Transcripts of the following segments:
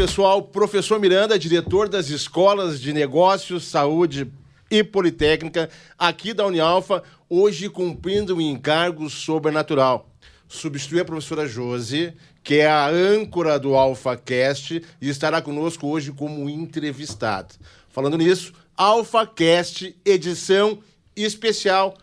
pessoal, professor Miranda, diretor das Escolas de Negócios, Saúde e Politécnica, aqui da Unialfa, hoje cumprindo um encargo sobrenatural. Substitui a professora Josi, que é a âncora do AlfaCast, e estará conosco hoje como entrevistada. Falando nisso, AlfaCast, edição especial,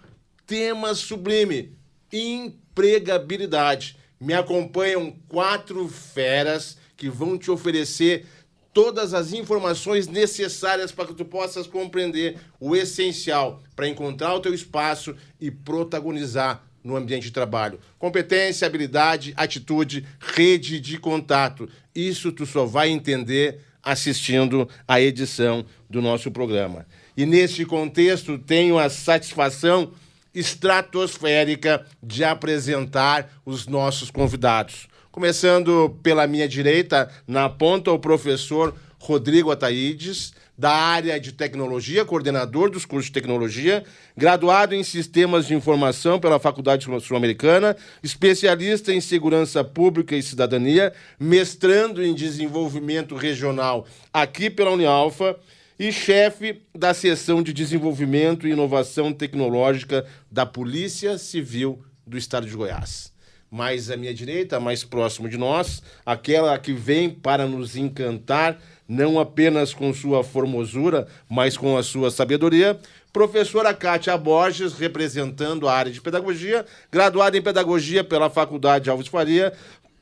tema sublime, empregabilidade. Me acompanham 4 feras que vão te oferecer todas as informações necessárias para que tu possas compreender o essencial para encontrar o teu espaço e protagonizar no ambiente de trabalho. Competência, habilidade, atitude, rede de contato. Isso tu só vai entender assistindo a edição do nosso programa. E neste contexto tenho a satisfação estratosférica de apresentar os nossos convidados. Começando pela minha direita, na ponta, o professor Rodrigo Ataídes, da área de tecnologia, coordenador dos cursos de tecnologia, graduado em sistemas de informação pela Faculdade Sul-Americana, especialista em segurança pública e cidadania, mestrando em desenvolvimento regional aqui pela Unialfa e chefe da seção de desenvolvimento e inovação tecnológica da Polícia Civil do Estado de Goiás. Mais à minha direita, mais próximo de nós, aquela que vem para nos encantar, não apenas com sua formosura, mas com a sua sabedoria, professora Kátia Borges, representando a área de pedagogia, graduada em pedagogia pela Faculdade Alves Faria,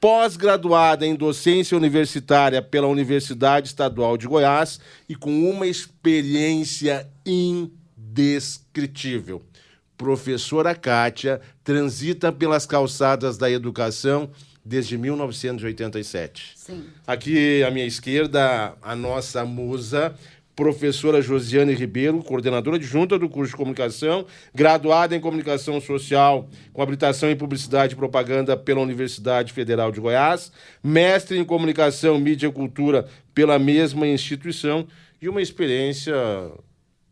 pós-graduada em docência universitária pela Universidade Estadual de Goiás e com uma experiência indescritível. Professora Kátia transita pelas calçadas da educação desde 1987. Sim. Aqui à minha esquerda, a nossa musa, professora Josiane Ribeiro, coordenadora adjunta do curso de comunicação, graduada em comunicação social, com habilitação em publicidade e propaganda pela Universidade Federal de Goiás, mestre em comunicação, mídia e cultura pela mesma instituição e uma experiência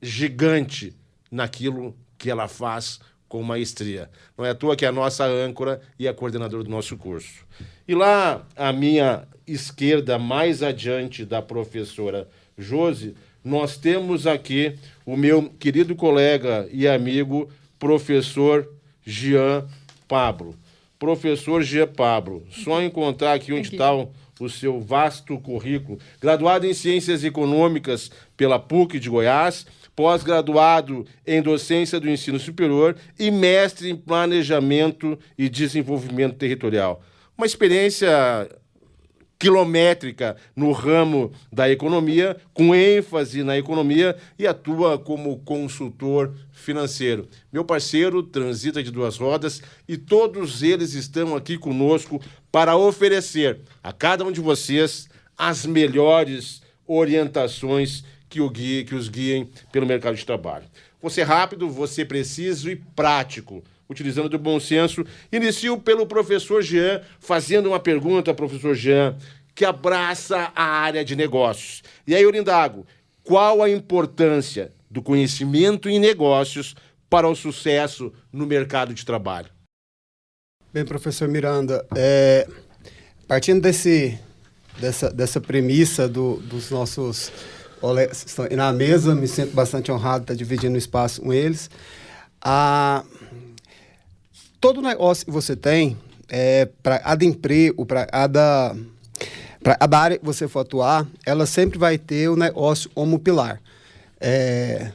gigante naquilo que ela faz com maestria. Não é à toa que é a nossa âncora e a coordenadora do nosso curso. E lá, à minha esquerda, mais adiante da professora Josi, nós temos aqui o meu querido colega e amigo, professor Jean Pablo. Professor Jean Pablo, só encontrar aqui onde está o seu vasto currículo. Graduado em Ciências Econômicas pela PUC de Goiás, pós-graduado em Docência do Ensino Superior e mestre em Planejamento e Desenvolvimento Territorial. Uma experiência quilométrica no ramo da economia, com ênfase na economia, e atua como consultor financeiro. Meu parceiro transita de 2 rodas e todos eles estão aqui conosco para oferecer a cada um de vocês as melhores orientações que os guiem pelo mercado de trabalho. Vou ser rápido, vou ser preciso e prático, utilizando do bom senso. Inicio pelo professor Jean, fazendo uma pergunta, professor Jean, que abraça a área de negócios. E aí eu lhe indago, qual a importância do conhecimento em negócios para o sucesso no mercado de trabalho? Bem, professor Miranda, partindo dessa premissa dos nossos colegas que estão aí na mesa, me sinto bastante honrado de estar dividindo o espaço com eles. Todo negócio que você tem, para cada emprego, para cada área que você for atuar, ela sempre vai ter o negócio como pilar.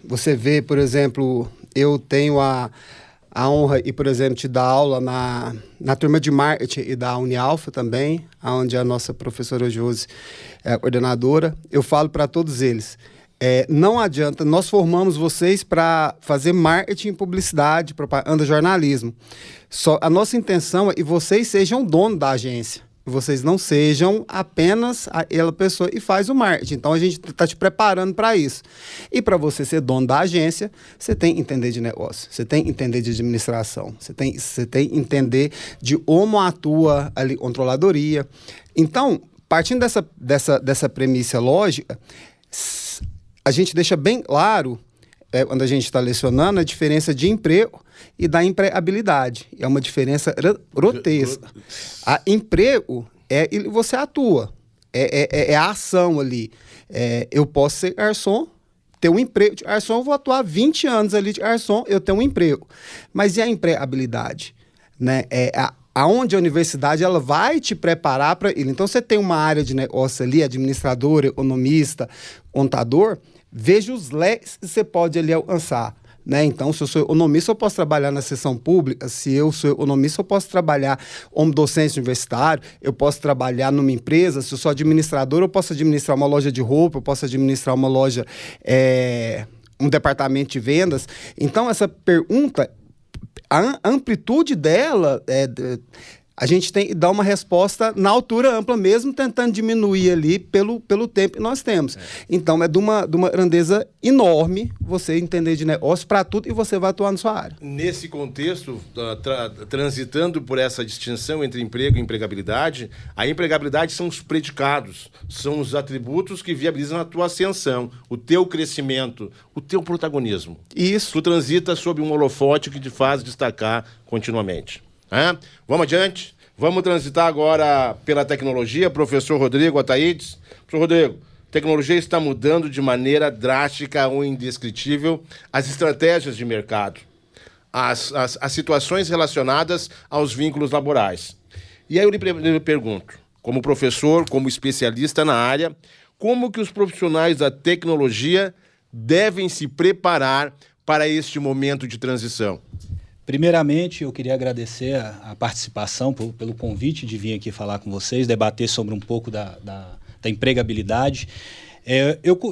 Você vê, por exemplo, eu tenho a honra e, por exemplo, de dar aula na turma de marketing e da Unialfa também, onde a nossa professora Josi é a coordenadora. Eu falo para todos eles, não adianta, nós formamos vocês para fazer marketing, publicidade, propaganda, jornalismo. A nossa intenção é que vocês sejam dono da agência. Vocês não sejam apenas aquela pessoa e faz o marketing. Então, a gente está te preparando para isso. E para você ser dono da agência, você tem que entender de negócio, você tem que entender de administração, você tem que entender de como atua ali controladoria. Então, partindo dessa premissa lógica, a gente deixa bem claro, quando a gente está lecionando, a diferença de emprego e da empregabilidade. É uma diferença grotesca. Emprego é você atua. é a ação ali. Eu posso ser garçom, ter um emprego de garçom, eu vou atuar 20 anos ali de garçom, eu tenho um emprego. Mas e a empregabilidade? Né? Aonde a universidade ela vai te preparar para ele. Então, você tem uma área de negócio ali, administrador, economista, contador, veja os leques que você pode ali alcançar. Né? Então, se eu sou economista, eu posso trabalhar na seção pública. Se eu sou economista, eu posso trabalhar como docente universitário, eu posso trabalhar numa empresa. Se eu sou administrador, eu posso administrar uma loja de roupa, eu posso administrar uma loja, um departamento de vendas. Então, essa pergunta, a amplitude dela, a gente tem que dar uma resposta na altura ampla mesmo, tentando diminuir ali pelo tempo que nós temos. Então, é de uma grandeza enorme você entender de negócio para tudo e você vai atuar na sua área. Nesse contexto, transitando por essa distinção entre emprego e empregabilidade, a empregabilidade são os predicados, são os atributos que viabilizam a tua ascensão, o teu crescimento, o teu protagonismo. Isso. Tu transita sob um holofote que te faz destacar continuamente. Vamos adiante. Vamos transitar agora pela tecnologia. Professor Rodrigo Ataídes. Professor Rodrigo, a tecnologia está mudando de maneira drástica ou indescritível as estratégias de mercado, as situações relacionadas aos vínculos laborais. E aí eu lhe pergunto, como professor, como especialista na área, como que os profissionais da tecnologia devem se preparar para este momento de transição? Primeiramente, eu queria agradecer a participação, pelo convite de vir aqui falar com vocês, debater sobre um pouco da empregabilidade.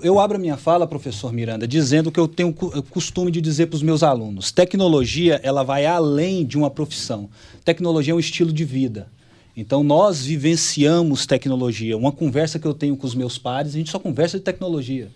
Eu abro a minha fala, professor Miranda, dizendo que eu tenho o costume de dizer para os meus alunos, tecnologia ela vai além de uma profissão. Tecnologia é um estilo de vida. Então, nós vivenciamos tecnologia. Uma conversa que eu tenho com os meus pares, a gente só conversa de tecnologia.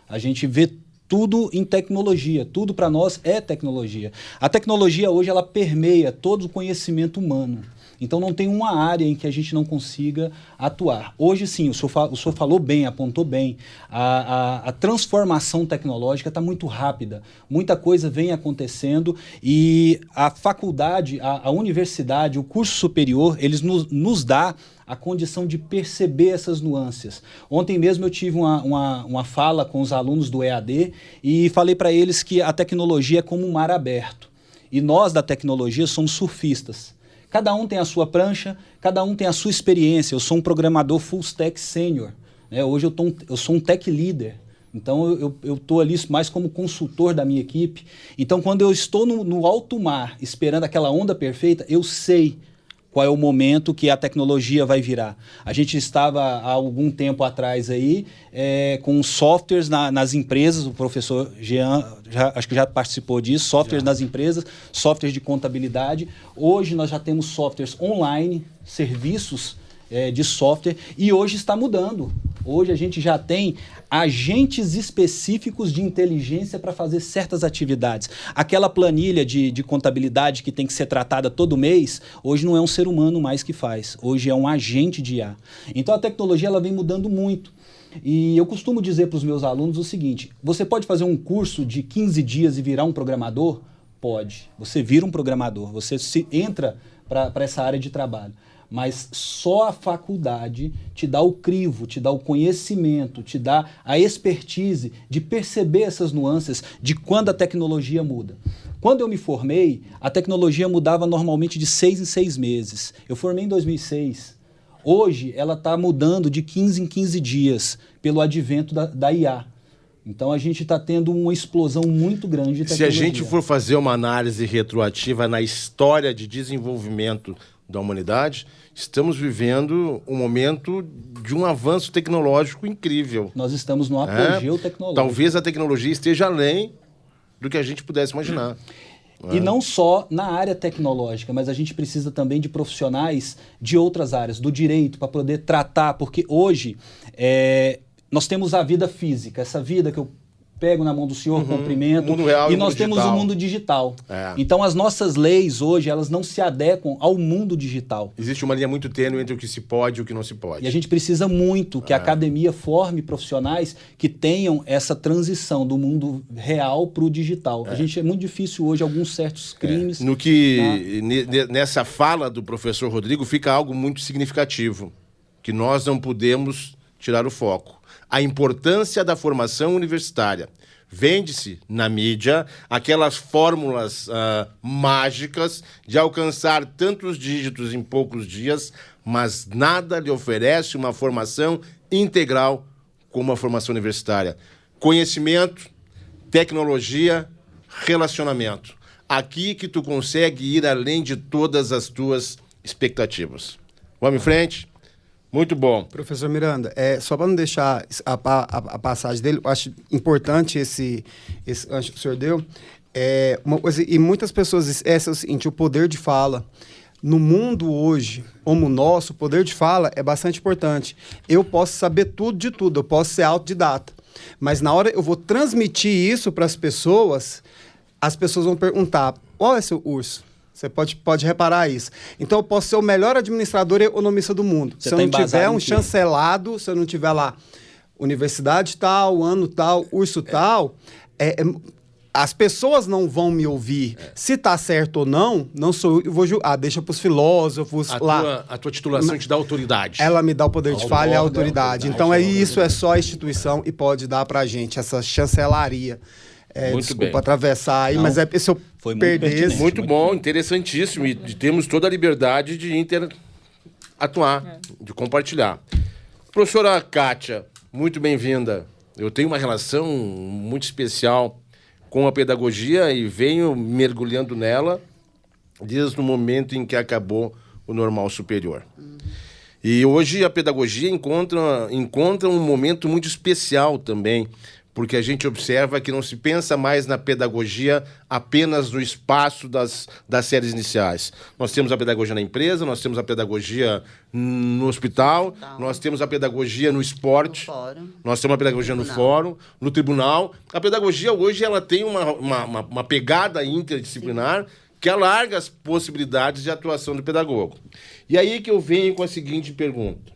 A gente vê tudo em tecnologia, tudo para nós é tecnologia. A tecnologia hoje ela permeia todo o conhecimento humano. Então não tem uma área em que a gente não consiga atuar. Hoje sim, o senhor falou bem, apontou bem, a transformação tecnológica está muito rápida, muita coisa vem acontecendo e a faculdade, a universidade, o curso superior, eles nos dá a condição de perceber essas nuances. Ontem mesmo eu tive uma fala com os alunos do EAD e falei para eles que a tecnologia é como um mar aberto. E nós da tecnologia somos surfistas. Cada um tem a sua prancha, cada um tem a sua experiência. Eu sou um programador full stack sênior, né? Hoje eu sou um tech leader. Então eu estou ali mais como consultor da minha equipe. Então quando eu estou no alto mar esperando aquela onda perfeita, eu sei qual é o momento que a tecnologia vai virar. A gente estava há algum tempo atrás aí com softwares nas empresas, o professor Jean acho que já participou disso, softwares nas empresas, softwares de contabilidade. Hoje nós já temos softwares online, serviços de software, e hoje está mudando. Hoje a gente já tem agentes específicos de inteligência para fazer certas atividades. Aquela planilha de contabilidade que tem que ser tratada todo mês, hoje não é um ser humano mais que faz. Hoje é um agente de IA. Então a tecnologia ela vem mudando muito. E eu costumo dizer para os meus alunos o seguinte, você pode fazer um curso de 15 dias e virar um programador? Pode. Você vira um programador, você entra para essa área de trabalho. Mas só a faculdade te dá o crivo, te dá o conhecimento, te dá a expertise de perceber essas nuances de quando a tecnologia muda. Quando eu me formei, a tecnologia mudava normalmente de 6 em 6 meses. Eu formei em 2006. Hoje, ela está mudando de 15 em 15 dias pelo advento da IA. Então, a gente está tendo uma explosão muito grande de tecnologia. Se a gente for fazer uma análise retroativa na história de desenvolvimento da humanidade, estamos vivendo um momento de um avanço tecnológico incrível. Nós estamos no apogeu tecnológico. Talvez a tecnologia esteja além do que a gente pudesse imaginar. E não só na área tecnológica, mas a gente precisa também de profissionais de outras áreas, do direito, para poder tratar, porque hoje nós temos a vida física, essa vida que eu pego na mão do senhor, cumprimento, mundo real e nós temos o mundo digital. Então as nossas leis hoje, elas não se adequam ao mundo digital. Existe uma linha muito tênue entre o que se pode e o que não se pode. E a gente precisa muito que a academia forme profissionais que tenham essa transição do mundo real para o digital. É muito difícil hoje alguns certos crimes. No que nessa fala do professor Rodrigo fica algo muito significativo, que nós não podemos tirar o foco. A importância da formação universitária. Vende-se na mídia aquelas fórmulas mágicas de alcançar tantos dígitos em poucos dias, mas nada lhe oferece uma formação integral como a formação universitária. Conhecimento, tecnologia, relacionamento. Aqui que tu consegue ir além de todas as tuas expectativas. Vamos em frente? Muito bom. Professor Miranda, só para não deixar a passagem dele, eu acho importante esse anjo que o senhor deu. Uma coisa, e muitas pessoas esquecem o seguinte: o poder de fala. No mundo hoje, como o nosso, o poder de fala é bastante importante. Eu posso saber tudo de tudo, eu posso ser autodidata. Mas na hora eu vou transmitir isso para as pessoas vão perguntar: qual é seu curso? Você pode reparar isso. Então, eu posso ser o melhor administrador e economista do mundo. Se eu não tiver um chancelado, se eu não tiver lá universidade tal, ano tal, curso tal, as pessoas não vão me ouvir. Se está certo ou não sou eu vou julgar. Deixa para os filósofos lá. A tua titulação te dá autoridade. Ela me dá o poder de fala e a autoridade. Então, isso é só a instituição e pode dar para a gente essa chancelaria. Desculpa atravessar aí, mas se eu perdesse... Muito bom, interessantíssimo. E temos toda a liberdade de atuar, de compartilhar. Professora Kátia, muito bem-vinda. Eu tenho uma relação muito especial com a pedagogia e venho mergulhando nela desde o momento em que acabou o normal superior. E hoje a pedagogia encontra um momento muito especial também, porque a gente observa que não se pensa mais na pedagogia apenas no espaço das séries iniciais. Nós temos a pedagogia na empresa, nós temos a pedagogia no hospital, nós temos a pedagogia no esporte, nós temos a pedagogia no fórum, no tribunal. A pedagogia hoje ela tem uma pegada interdisciplinar que alarga as possibilidades de atuação do pedagogo. E aí que eu venho com a seguinte pergunta: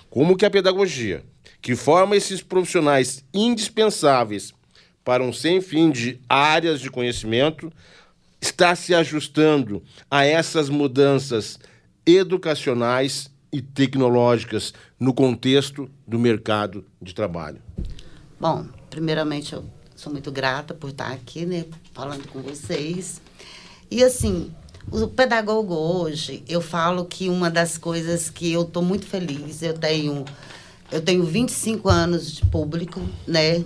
como que a pedagogia, que forma esses profissionais indispensáveis para um sem fim de áreas de conhecimento, está se ajustando a essas mudanças educacionais e tecnológicas no contexto do mercado de trabalho? Bom, primeiramente eu sou muito grata por estar aqui, né, falando com vocês. E assim, o pedagogo hoje, eu falo que uma das coisas que eu estou muito feliz, eu tenho 25 anos de público, né?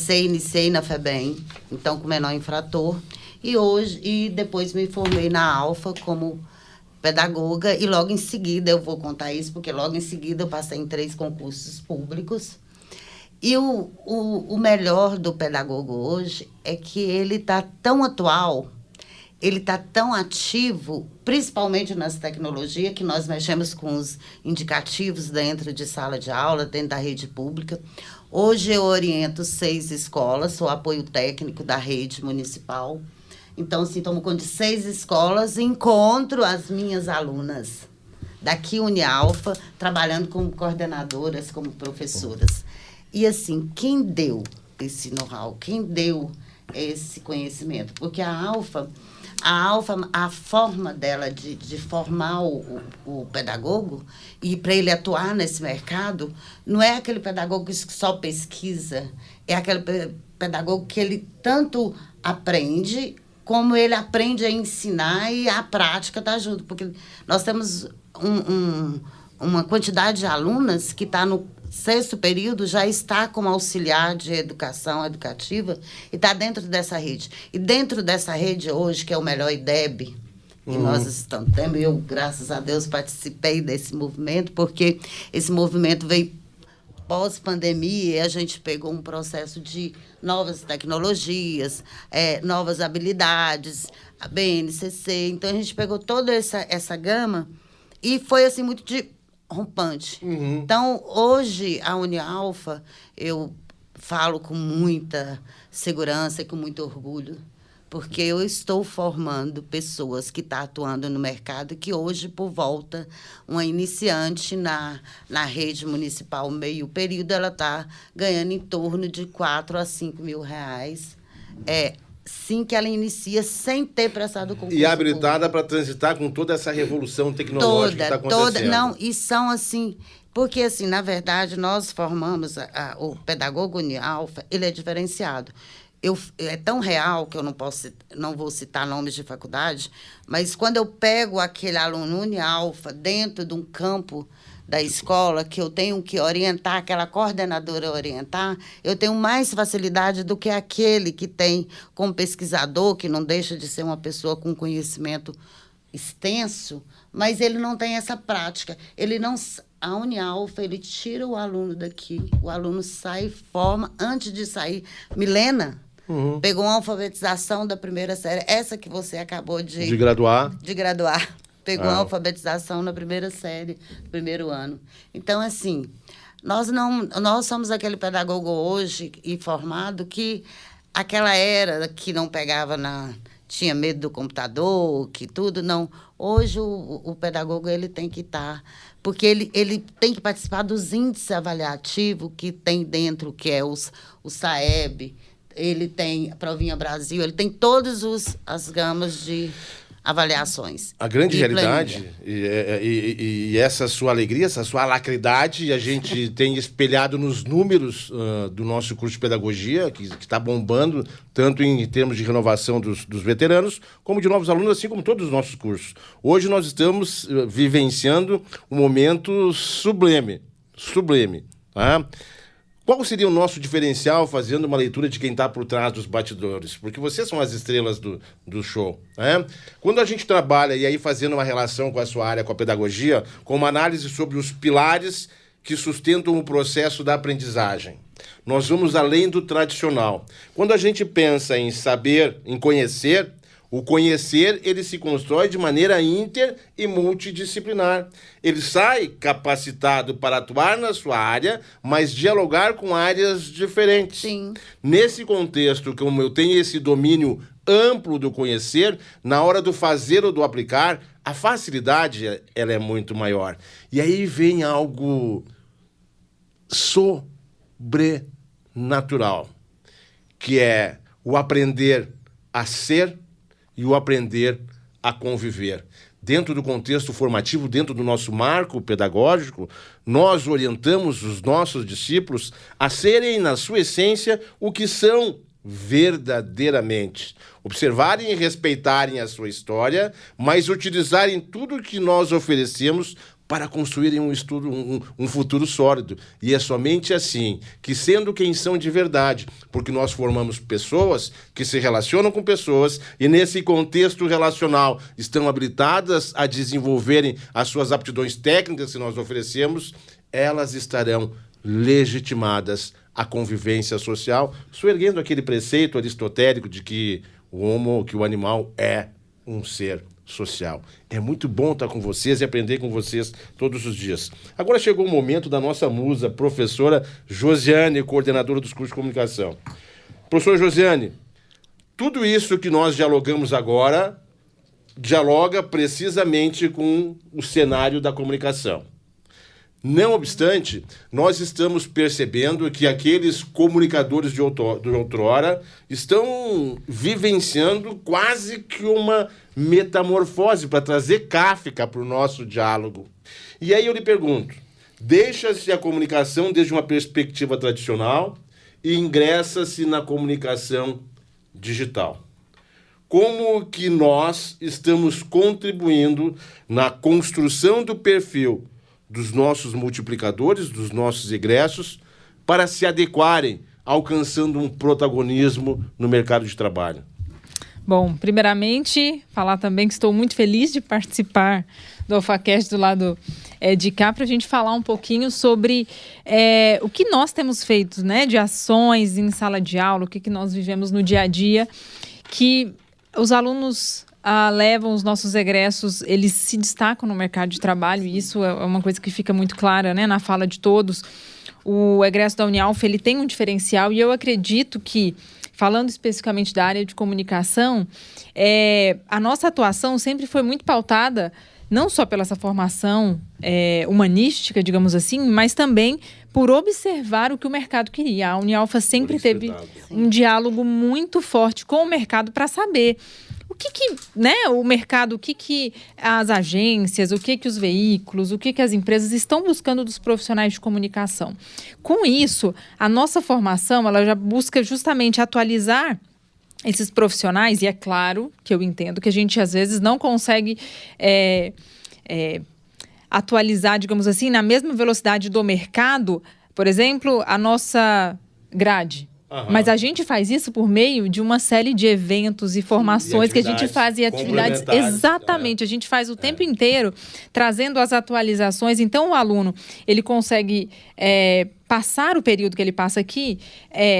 Iniciei na FEBEM, então com menor infrator, e depois me formei na Alfa como pedagoga, e logo em seguida, eu vou contar isso, porque logo em seguida eu passei em 3 concursos públicos. E o melhor do pedagogo hoje é que ele está tão atual, ele está tão ativo, principalmente nas tecnologias, que nós mexemos com os indicativos dentro de sala de aula, dentro da rede pública. Hoje eu oriento 6 escolas, sou apoio técnico da rede municipal. Então, assim, tomo conta de 6 escolas e encontro as minhas alunas daqui Unialfa, trabalhando como coordenadoras, como professoras. E, assim, quem deu esse know-how, quem deu esse conhecimento? Porque a Alfa, a forma dela de formar o pedagogo e para ele atuar nesse mercado, não é aquele pedagogo que só pesquisa, é aquele pedagogo que ele tanto aprende, como ele aprende a ensinar e a prática está junto. Porque nós temos uma quantidade de alunas que está no 6º período, já está como auxiliar de educação educativa e está dentro dessa rede. E dentro dessa rede hoje, que é o melhor IDEB, que nós estamos tendo, eu, graças a Deus, participei desse movimento, porque esse movimento veio pós-pandemia e a gente pegou um processo de novas tecnologias, novas habilidades, a BNCC. Então, a gente pegou toda essa gama e foi, assim, muito rompante. Então, hoje, a Unialfa, eu falo com muita segurança e com muito orgulho, porque eu estou formando pessoas que estão atuando no mercado, que hoje, por volta, uma iniciante na rede municipal meio período, ela está ganhando em torno de 4 a 5 mil reais sim que ela inicia sem ter prestado concurso. E habilitada para transitar com toda essa revolução tecnológica que está acontecendo. Não, e são assim... Porque, assim, na verdade, nós formamos o pedagogo Unialfa, ele é diferenciado. É tão real que eu não vou citar nomes de faculdade, mas quando eu pego aquele aluno Unialfa dentro de um campo da escola, que eu tenho que orientar, aquela coordenadora orientar, eu tenho mais facilidade do que aquele que tem como pesquisador, que não deixa de ser uma pessoa com conhecimento extenso, mas ele não tem essa prática. A Unialfa, ele tira o aluno daqui, o aluno sai, forma, antes de sair. Milena pegou uma alfabetização da primeira série, essa que você acabou de graduar. Pegou a alfabetização na primeira série, primeiro ano. Então, assim, nós somos aquele pedagogo hoje e formado que aquela era que não pegava tinha medo do computador, que tudo, não. Hoje o pedagogo ele tem que estar, porque ele tem que participar dos índices avaliativos que tem dentro, que é o SAEB, ele tem a Provinha Brasil, ele tem todas as gamas de avaliações. A grande realidade, e essa sua alegria, essa sua alacridade, a gente tem espelhado nos números do nosso curso de pedagogia, que está bombando, tanto em termos de renovação dos veteranos, como de novos alunos, assim como todos os nossos cursos. Hoje nós estamos vivenciando um momento sublime. Tá? Qual seria o nosso diferencial fazendo uma leitura de quem está por trás dos bastidores? Porque vocês são as estrelas do show. Né? Quando a gente trabalha, e aí fazendo uma relação com a sua área, com a pedagogia, com uma análise sobre os pilares que sustentam o processo da aprendizagem, nós vamos além do tradicional. Quando a gente pensa em saber, em conhecer, o conhecer, ele se constrói de maneira inter e multidisciplinar. Ele sai capacitado para atuar na sua área, mas dialogar com áreas diferentes. Sim. Nesse contexto, como eu tenho esse domínio amplo do conhecer, na hora do fazer ou do aplicar, a facilidade ela é muito maior. E aí vem algo sobrenatural, que é o aprender a ser e o aprender a conviver. Dentro do contexto formativo, dentro do nosso marco pedagógico, nós orientamos os nossos discípulos a serem, na sua essência, o que são verdadeiramente. Observarem e respeitarem a sua história, mas utilizarem tudo que nós oferecemos para construírem um futuro sólido. E é somente assim que, sendo quem são de verdade, porque nós formamos pessoas que se relacionam com pessoas e, nesse contexto relacional, estão habilitadas a desenvolverem as suas aptidões técnicas que nós oferecemos, elas estarão legitimadas à convivência social, suerguendo aquele preceito aristotélico de que o animal é um ser social. É muito bom estar com vocês e aprender com vocês todos os dias. Agora chegou o momento da nossa musa, professora Josiane, coordenadora dos cursos de comunicação. Professora Josiane, tudo isso que nós dialogamos agora dialoga precisamente com o cenário da comunicação. Não obstante, nós estamos percebendo que aqueles comunicadores de outrora estão vivenciando quase que uma metamorfose para trazer Kafka para o nosso diálogo. E aí eu lhe pergunto, deixa-se a comunicação desde uma perspectiva tradicional e ingressa-se na comunicação digital. Como que nós estamos contribuindo na construção do perfil dos nossos multiplicadores, dos nossos egressos, para se adequarem, alcançando um protagonismo no mercado de trabalho? Bom, primeiramente, falar também que estou muito feliz de participar do AlphaCast do lado de cá, para a gente falar um pouquinho sobre o que nós temos feito, né, de ações em sala de aula, o que nós vivemos no dia a dia, que os alunos levam os nossos egressos, eles se destacam no mercado de trabalho, e isso é uma coisa que fica muito clara, né, na fala de todos. O egresso da Unialfa, ele tem um diferencial, e eu acredito que, falando especificamente da área de comunicação, a nossa atuação sempre foi muito pautada, não só pela essa formação humanística, digamos assim, mas também por observar o que o mercado queria. A Unialfa sempre teve um diálogo muito forte com o mercado para saber o que né, o mercado, o que as agências, o que os veículos, o que as empresas estão buscando dos profissionais de comunicação. Com isso, a nossa formação ela já busca justamente atualizar esses profissionais, e é claro que eu entendo que a gente às vezes não consegue atualizar, digamos assim, na mesma velocidade do mercado, por exemplo, a nossa grade. Mas a gente faz isso por meio de uma série de eventos e formações que a gente faz e atividades. Exatamente, a gente faz o tempo inteiro trazendo as atualizações. Então, o aluno, ele consegue passar o período que ele passa aqui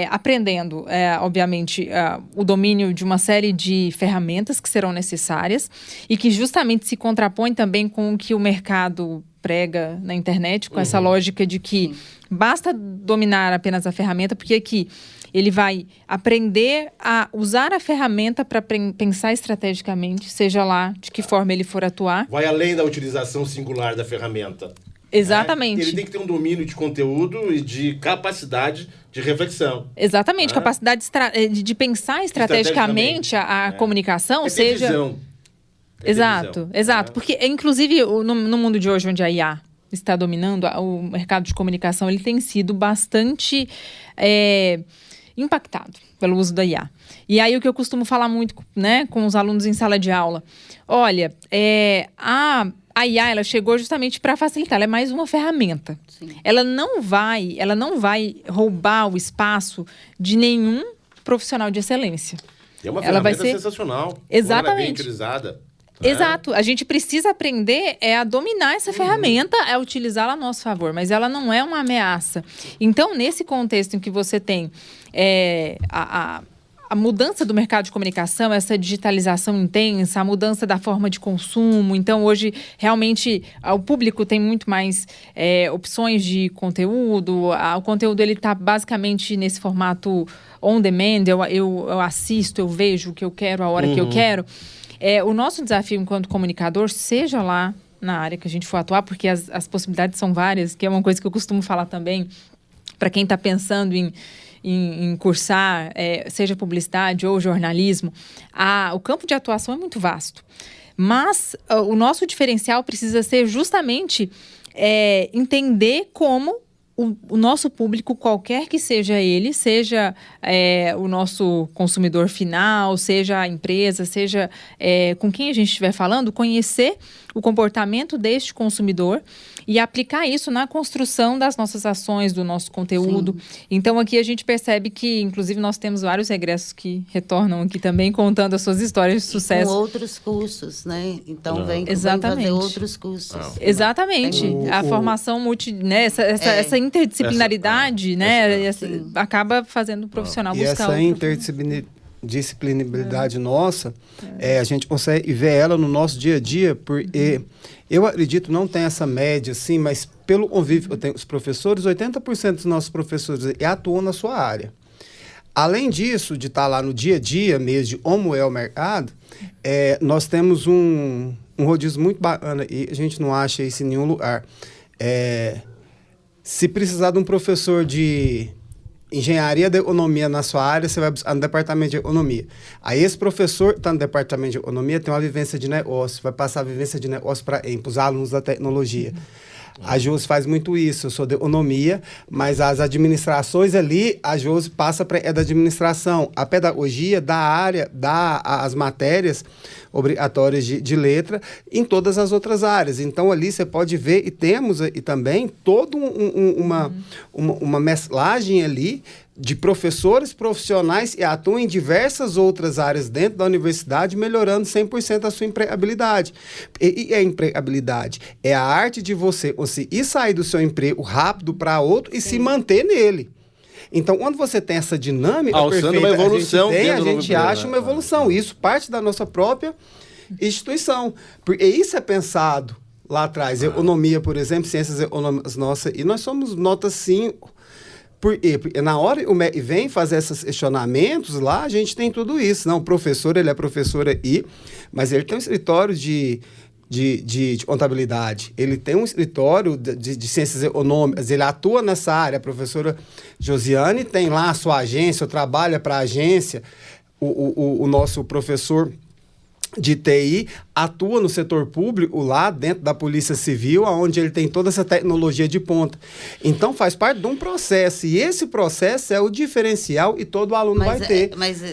aprendendo, obviamente, o domínio de uma série de ferramentas que serão necessárias e que justamente se contrapõe também com o que o mercado prega na internet, com essa lógica de que basta dominar apenas a ferramenta, porque aqui ele vai aprender a usar a ferramenta para pensar estrategicamente, seja lá de que forma ele for atuar. Vai além da utilização singular da ferramenta. Exatamente. Ele tem que ter um domínio de conteúdo e de capacidade de reflexão. Exatamente, capacidade de pensar estrategicamente a comunicação, seja... Visão. Exato. Porque, inclusive, no mundo de hoje, onde a IA está dominando, o mercado de comunicação ele tem sido bastante impactado pelo uso da IA. E aí, o que eu costumo falar muito, né, com os alunos em sala de aula, olha, a IA ela chegou justamente para facilitar, ela é mais uma ferramenta. Sim. Ela não vai roubar o espaço de nenhum profissional de excelência. É uma ferramenta sensacional. Exatamente. Ela é bem utilizada. Exato. A gente precisa aprender a dominar essa ferramenta, a utilizá-la a nosso favor, mas ela não é uma ameaça. Então, nesse contexto em que você tem a mudança do mercado de comunicação, essa digitalização intensa, a mudança da forma de consumo. Então, hoje, realmente, o público tem muito mais opções de conteúdo. O conteúdo está basicamente nesse formato on demand. Eu assisto, eu vejo o que eu quero, a hora que eu quero. O nosso desafio enquanto comunicador, seja lá na área que a gente for atuar, porque as possibilidades são várias, que é uma coisa que eu costumo falar também para quem está pensando em cursar, seja publicidade ou jornalismo, o campo de atuação é muito vasto. Mas o nosso diferencial precisa ser justamente entender como o nosso público, qualquer que seja ele, seja o nosso consumidor final, seja a empresa, seja com quem a gente estiver falando, conhecer o comportamento deste consumidor e aplicar isso na construção das nossas ações, do nosso conteúdo. Sim. Então, aqui a gente percebe que, inclusive, nós temos vários egressos que retornam aqui também, contando as suas histórias de sucesso. Com outros cursos, né? Então, vem fazer outros cursos. Exatamente. A formação né? Essa interdisciplinaridade, né? Acaba fazendo o profissional buscar essa interdisciplinaridade nossa, a gente consegue ver ela no nosso dia a dia, porque eu acredito, não tem essa média assim, mas pelo convívio, eu tenho os professores, 80% dos nossos professores atuam na sua área. Além disso, de estar lá no dia a dia mesmo, de como é o mercado, nós temos um rodízio muito bacana e a gente não acha isso em nenhum lugar. Se precisar de um professor de engenharia da economia na sua área, você vai buscar no departamento de economia. Aí esse professor está no departamento de economia, tem uma vivência de negócio, vai passar a vivência de negócio para os alunos da tecnologia. A Josi faz muito isso, eu sou de economia, mas as administrações ali, a Josi passa para da administração. A pedagogia da área, dá as matérias obrigatórias de letra em todas as outras áreas. Então, ali você pode ver, e temos e também toda uma mesclagem ali de professores profissionais e atuam em diversas outras áreas dentro da universidade, melhorando 100% a sua empregabilidade. E a empregabilidade é a arte de você conseguir sair do seu emprego rápido para outro e se manter nele. Então, quando você tem essa dinâmica perfeita, uma evolução, a gente acha uma evolução. Isso parte da nossa própria instituição. Porque isso é pensado lá atrás. Economia, por exemplo, ciências econômicas nossas, e nós somos nota 5. Porque na hora o MEC vem fazer esses questionamentos lá, a gente tem tudo isso. Não, o professor, ele é professor aí, mas ele tem um escritório de de contabilidade, ele tem um escritório de ciências econômicas, ele atua nessa área. A professora Josiane tem lá a sua agência, trabalha para a agência. O nosso professor de TI atua no setor público lá dentro da Polícia Civil, onde ele tem toda essa tecnologia de ponta. Então, faz parte de um processo, e esse processo é o diferencial e todo aluno vai ter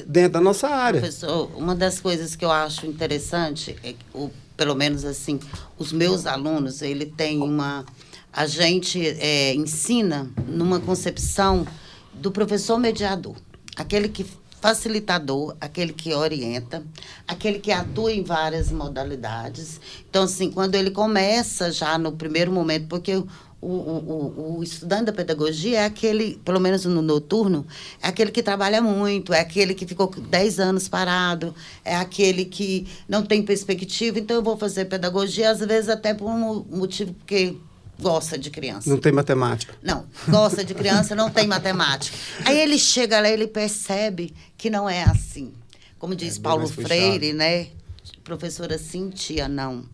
dentro da nossa área. Professor, uma das coisas que eu acho interessante é que, pelo menos assim, os meus alunos, ele tem a gente ensina numa concepção do professor mediador, aquele que facilitador, aquele que orienta, aquele que atua em várias modalidades. Então, assim, quando ele começa já no primeiro momento, porque o estudante da pedagogia é aquele, pelo menos no noturno, é aquele que trabalha muito, é aquele que ficou 10 anos parado, é aquele que não tem perspectiva. Então, eu vou fazer pedagogia, às vezes até por um motivo, porque gosta de criança. Não tem matemática. Não, gosta de criança, não tem matemática. Aí ele chega lá, ele percebe que não é assim. Como diz Paulo Freire, né? Professora Cintia, não.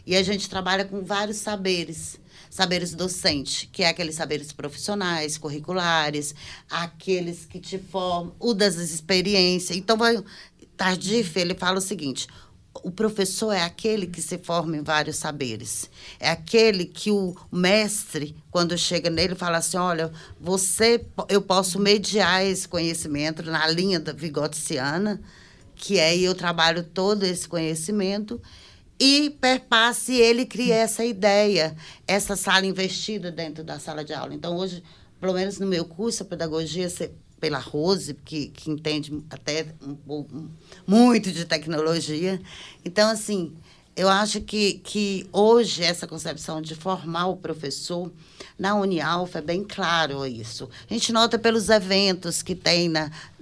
E a gente trabalha com vários saberes. Saberes docentes, que é aqueles saberes profissionais, curriculares, aqueles que te formam, o das experiências. Então, Tardif, ele fala o seguinte: o professor é aquele que se forma em vários saberes. É aquele que o mestre, quando chega nele, fala assim, olha, eu posso mediar esse conhecimento na linha da Vygotskiana, que é, eu trabalho todo esse conhecimento, e perpasse, ele cria essa ideia, essa sala investida dentro da sala de aula. Então, hoje, pelo menos no meu curso, a pedagogia, pela Rose, que entende até muito de tecnologia. Então, assim, eu acho que hoje essa concepção de formar o professor na Unialfa é bem claro isso. A gente nota pelos eventos que tem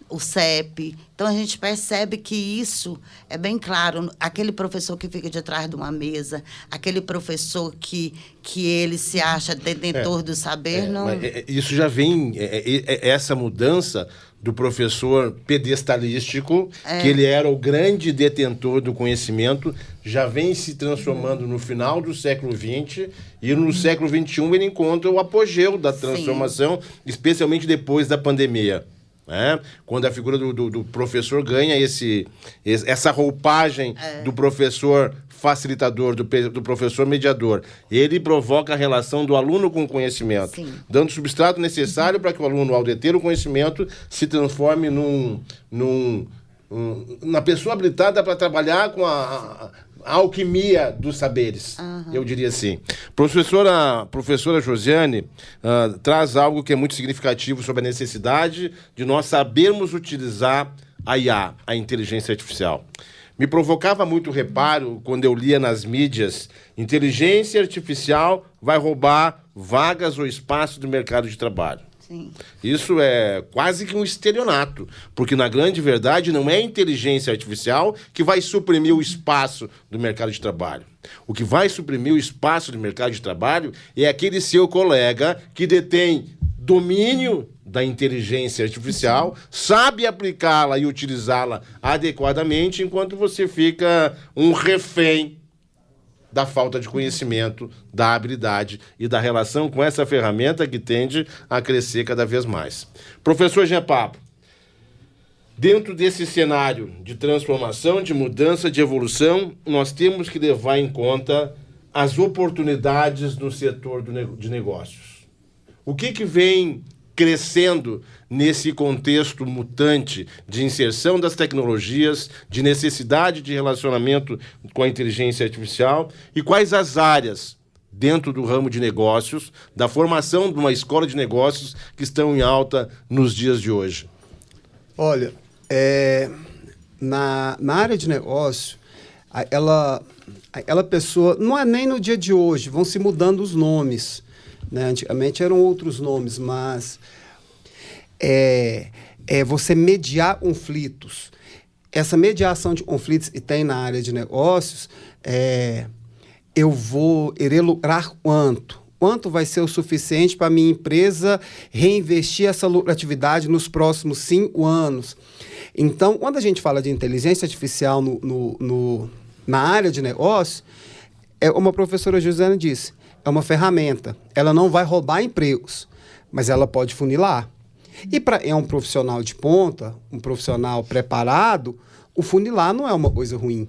o CEP. Então, a gente percebe que isso é bem claro. Aquele professor que fica de trás de uma mesa, aquele professor que ele se acha detentor do saber, não... Isso já vem, essa mudança do professor pedestalístico, que ele era o grande detentor do conhecimento, já vem se transformando no final do século XX, e no século XXI ele encontra o apogeu da transformação, especialmente depois da pandemia. Quando a figura do professor ganha essa roupagem do professor facilitador, do professor mediador. Ele provoca a relação do aluno com o conhecimento, dando o substrato necessário para que o aluno, ao deter o conhecimento, se transforme na pessoa habilitada para trabalhar com a alquimia dos saberes, eu diria assim. Professora Josiane traz algo que é muito significativo sobre a necessidade de nós sabermos utilizar a IA, a inteligência artificial. Me provocava muito reparo quando eu lia nas mídias: inteligência artificial vai roubar vagas ou espaço do mercado de trabalho. Sim. Isso é quase que um estelionato, porque, na grande verdade, não é a inteligência artificial que vai suprimir o espaço do mercado de trabalho. O que vai suprimir o espaço do mercado de trabalho é aquele seu colega que detém domínio da inteligência artificial, sabe aplicá-la e utilizá-la adequadamente, enquanto você fica um refém da falta de conhecimento, da habilidade e da relação com essa ferramenta que tende a crescer cada vez mais. Professor Jean Pablo, dentro desse cenário de transformação, de mudança, de evolução, nós temos que levar em conta as oportunidades no setor de negócios. O que vem crescendo nesse contexto mutante de inserção das tecnologias, de necessidade de relacionamento com a inteligência artificial, e quais as áreas dentro do ramo de negócios, da formação de uma escola de negócios que estão em alta nos dias de hoje? Olha, na área de negócio, aquela pessoa, não é nem no dia de hoje, vão se mudando os nomes, né? Antigamente eram outros nomes, mas você mediar conflitos. Essa mediação de conflitos que tem na área de negócios, eu vou lucrar quanto? Quanto vai ser o suficiente para a minha empresa reinvestir essa lucratividade nos próximos 5 anos? Então, quando a gente fala de inteligência artificial na área de negócio, como a professora Josiane disse, é uma ferramenta. Ela não vai roubar empregos, mas ela pode funilar. E é um profissional de ponta, um profissional preparado, o funilar não é uma coisa ruim.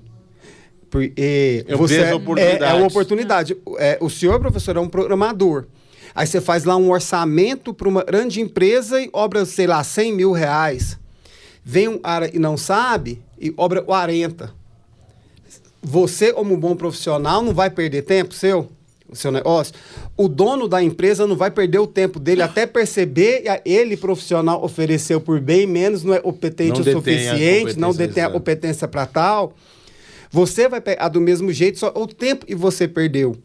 Porque é uma oportunidade. O senhor, professor, é um programador. Aí você faz lá um orçamento para uma grande empresa e obra, sei lá, 100 mil reais. Vem um cara e não sabe e obra 40. Você, como um bom profissional, não vai perder tempo o seu negócio? O dono da empresa não vai perder o tempo dele até perceber ele, profissional, ofereceu por bem menos, não é competente o suficiente, não detém a competência para tal. Você vai pegar do mesmo jeito, só o tempo que você perdeu,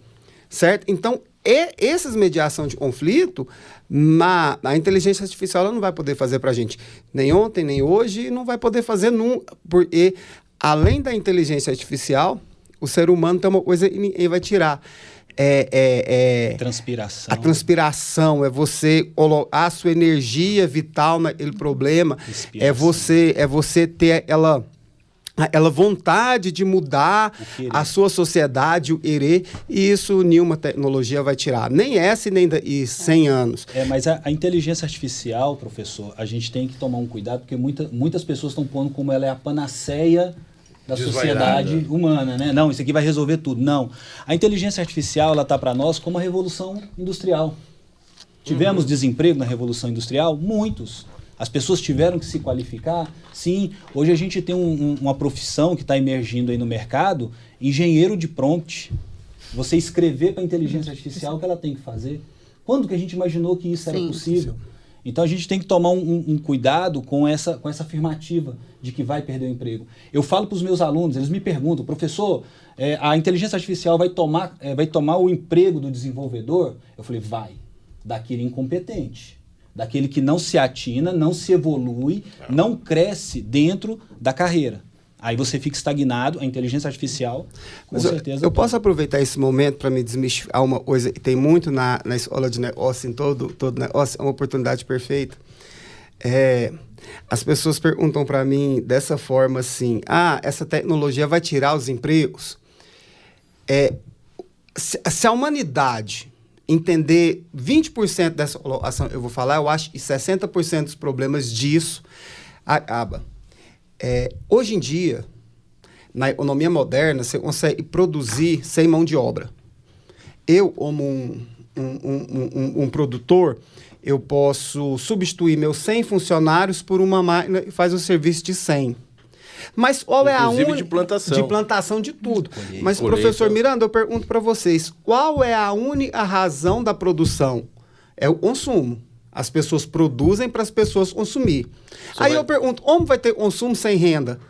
certo? Então, essas mediação de conflito, a inteligência artificial ela não vai poder fazer para a gente nem ontem, nem hoje, e não vai poder fazer nunca, porque além da inteligência artificial, o ser humano tem uma coisa que ninguém vai tirar. Transpiração. A transpiração é você colocar a sua energia vital naquele problema. É você ter aquela vontade de mudar a sua sociedade, o querer, e isso nenhuma tecnologia vai tirar. Nem essa e nem daí 100 anos. Mas a inteligência artificial, professor, a gente tem que tomar um cuidado, porque muitas pessoas estão pondo como ela é a panaceia da sociedade humana, né? Não, isso aqui vai resolver tudo. Não. A inteligência artificial, ela está para nós como a revolução industrial. Tivemos desemprego na revolução industrial? Muitos. As pessoas tiveram que se qualificar? Sim. Hoje a gente tem uma profissão que está emergindo aí no mercado, engenheiro de prompt. Você escrever para a inteligência artificial o que ela tem que fazer. Quando que a gente imaginou que isso era possível? Então a gente tem que tomar um cuidado com essa afirmativa de que vai perder o emprego. Eu falo para os meus alunos, eles me perguntam, professor, a inteligência artificial vai tomar o emprego do desenvolvedor? Eu falei, vai, daquele incompetente, daquele que não se atina, não se evolui, não cresce dentro da carreira. Aí você fica estagnado, a inteligência artificial, com certeza. Eu posso aproveitar esse momento para me desmistificar uma coisa que tem muito na escola de negócio, em todo negócio, é uma oportunidade perfeita. As pessoas perguntam para mim dessa forma assim, essa tecnologia vai tirar os empregos? Se a humanidade entender 20% dessa colocação, eu vou falar, eu acho que 60% dos problemas disso acaba. Hoje em dia, na economia moderna, você consegue produzir sem mão de obra. Eu, como um produtor, eu posso substituir meus 100 funcionários por uma máquina que faz o serviço de 100. Mas qual é a única... de plantação. De plantação de tudo. Mas, professor Miranda, eu pergunto para vocês, qual é a única razão da produção? É o consumo. As pessoas produzem para as pessoas consumir. Aí eu pergunto, como vai ter consumo sem renda?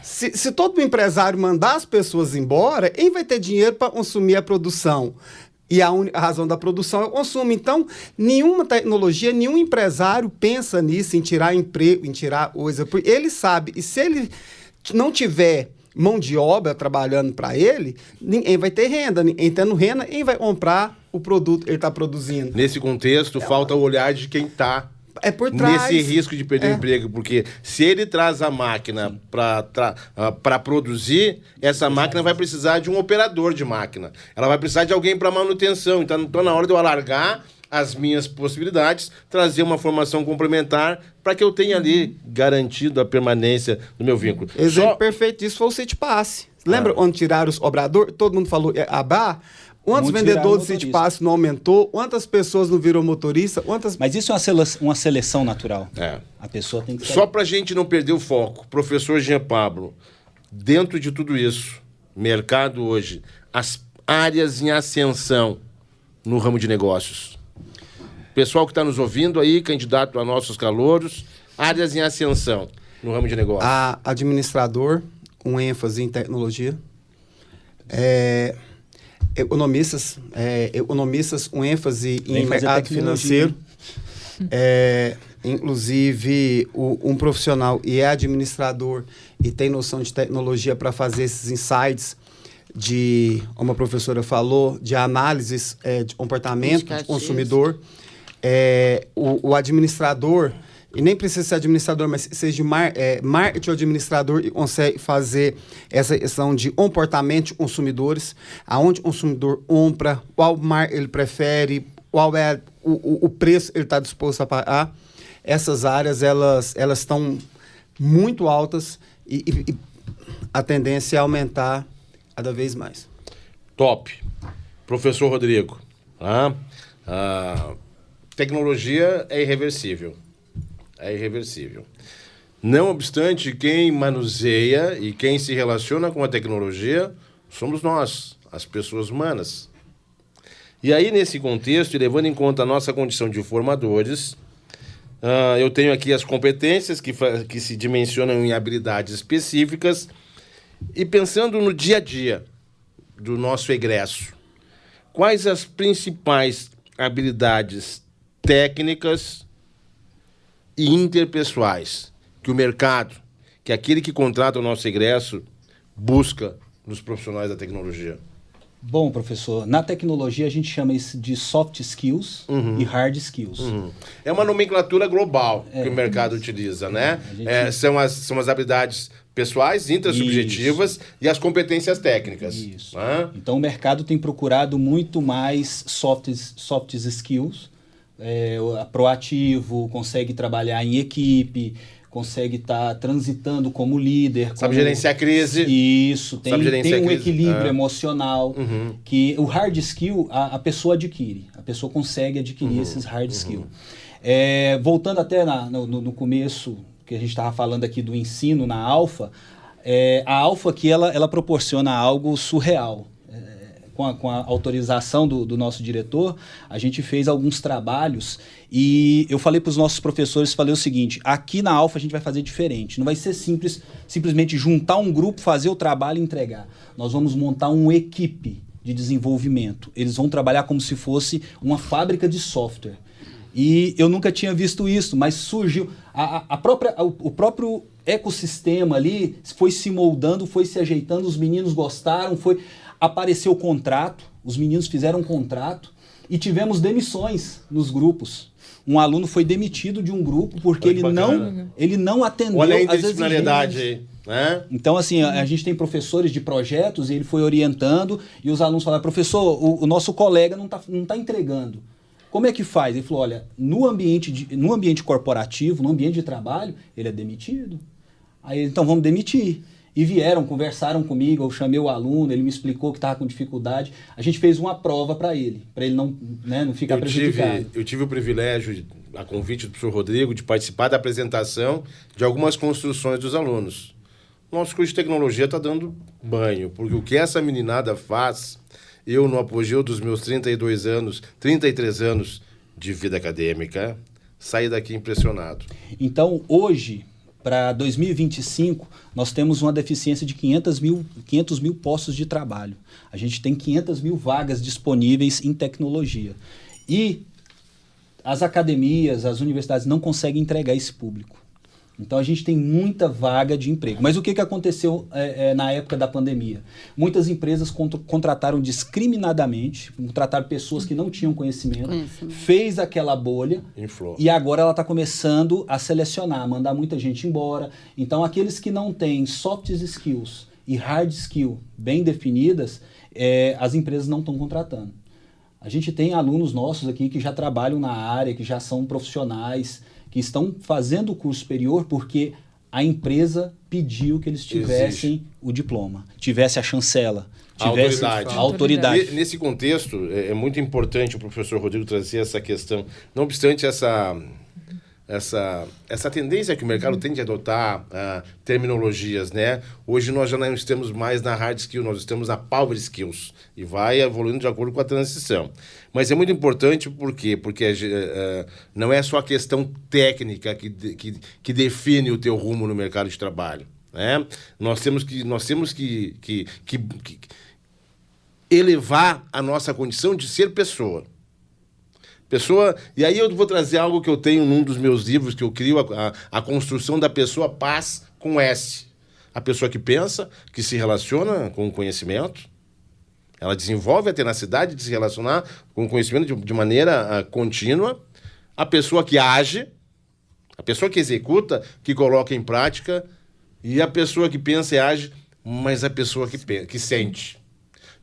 Se todo empresário mandar as pessoas embora, quem vai ter dinheiro para consumir a produção? E a única razão da produção é o consumo. Então, nenhuma tecnologia, nenhum empresário pensa nisso, em tirar emprego, em tirar coisa. Porque ele sabe, e se ele não tiver mão de obra trabalhando para ele, ninguém vai ter renda. Ninguém tendo renda, quem vai comprar o produto que ele está produzindo? Nesse contexto, falta o olhar de quem está por trás. Nesse risco de perder o emprego, porque se ele traz a máquina para produzir, essa máquina vai precisar de um operador de máquina. Ela vai precisar de alguém para manutenção. Então, na hora de eu alargar as minhas possibilidades, trazer uma formação complementar para que eu tenha ali garantido a permanência do meu vínculo. Exemplo perfeito disso foi o Citipass. Lembra quando tiraram os obradores? Todo mundo falou ABA. Quantos vendedores de Citipass não aumentou? Quantas pessoas não viram motorista? Mas isso é uma seleção natural. A pessoa tem que saber. Só para a gente não perder o foco, professor Jean Pablo, dentro de tudo isso, mercado hoje, as áreas em ascensão no ramo de negócios. Pessoal que está nos ouvindo aí, candidato a nossos calouros, áreas em ascensão no ramo de negócios. Administrador, com ênfase em tecnologia. Economistas com ênfase em mercado financeiro. Inclusive, um profissional e é administrador e tem noção de tecnologia para fazer esses insights como a professora falou, de análises de comportamento do consumidor. O administrador e nem precisa ser administrador, mas seja marketing ou administrador e consegue fazer essa questão de comportamento de consumidores, aonde o consumidor compra, qual marca ele prefere, qual é o preço que ele está disposto a pagar. Essas áreas, elas estão muito altas e a tendência é aumentar cada vez mais. Top. Professor Rodrigo, tecnologia é irreversível. É irreversível. Não obstante, quem manuseia e quem se relaciona com a tecnologia somos nós, as pessoas humanas. E aí, nesse contexto, e levando em conta a nossa condição de formadores, eu tenho aqui as competências que se dimensionam em habilidades específicas e pensando no dia a dia do nosso egresso, quais as principais habilidades técnicas e interpessoais que o mercado, que aquele que contrata o nosso egresso, busca nos profissionais da tecnologia? Bom, professor, na tecnologia a gente chama isso de soft skills e hard skills. É uma nomenclatura global que o mercado utiliza, né? São as habilidades pessoais, intrasubjetivas e as competências técnicas. Isso. Então o mercado tem procurado muito mais soft skills, proativo, consegue trabalhar em equipe, consegue estar transitando como líder. Sabe gerenciar crise. Isso, tem um equilíbrio emocional, que o hard skill a pessoa adquire, a pessoa consegue adquirir esses hard skill. Voltando até no começo, que a gente estava falando aqui do ensino na Alfa, a Alfa aqui ela proporciona algo surreal. Com a autorização do nosso diretor, a gente fez alguns trabalhos e eu falei para os nossos professores, falei o seguinte, aqui na Alfa a gente vai fazer diferente, não vai ser simplesmente juntar um grupo, fazer o trabalho e entregar. Nós vamos montar uma equipe de desenvolvimento. Eles vão trabalhar como se fosse uma fábrica de software. E eu nunca tinha visto isso, mas surgiu o próprio ecossistema ali, foi se moldando, foi se ajeitando, os meninos gostaram, apareceu o contrato, os meninos fizeram um contrato e tivemos demissões nos grupos. Um aluno foi demitido de um grupo porque ele não atendeu às exigências. Aí, né? Então, assim, a gente tem professores de projetos e ele foi orientando e os alunos falaram, professor, o nosso colega não tá entregando. Como é que faz? Ele falou, olha, no ambiente corporativo, no ambiente de trabalho, ele é demitido. Aí, então, vamos demitir. E conversaram comigo, eu chamei o aluno, ele me explicou que estava com dificuldade. A gente fez uma prova para ele não ficar prejudicado. Eu tive o privilégio, a convite do professor Rodrigo, de participar da apresentação de algumas construções dos alunos. Nosso curso de tecnologia está dando banho, porque o que essa meninada faz, eu no apogeu dos meus 33 anos de vida acadêmica, saí daqui impressionado. Então, hoje, para 2025, nós temos uma deficiência de 500 mil postos de trabalho. A gente tem 500 mil vagas disponíveis em tecnologia. E as academias, as universidades não conseguem entregar esse público. Então, a gente tem muita vaga de emprego. Mas o que aconteceu na época da pandemia? Muitas empresas contrataram discriminadamente, contrataram pessoas que não tinham conhecimento, fez aquela bolha, inflou. E agora ela está começando a selecionar, mandar muita gente embora. Então, aqueles que não têm soft skills e hard skill bem definidas, as empresas não estão contratando. A gente tem alunos nossos aqui que já trabalham na área, que já são profissionais, que estão fazendo o curso superior porque a empresa pediu que eles tivessem o diploma, tivesse a chancela, tivesse a autoridade. Nesse contexto, é muito importante o professor Rodrigo trazer essa questão. Não obstante essa tendência que o mercado tem de adotar terminologias, né? Hoje nós já não estamos mais na hard skill, nós estamos na power skills e vai evoluindo de acordo com a transição. Mas é muito importante por quê? Porque não é só a questão técnica que define o teu rumo no mercado de trabalho, né? Nós temos que elevar a nossa condição de ser pessoa. E aí eu vou trazer algo que eu tenho num dos meus livros, que eu crio a construção da pessoa paz com S. A pessoa que pensa, que se relaciona com o conhecimento, ela desenvolve a tenacidade de se relacionar com o conhecimento de maneira contínua. A pessoa que age, A pessoa que executa, que coloca em prática, e a pessoa que pensa e age, mas a pessoa que sente.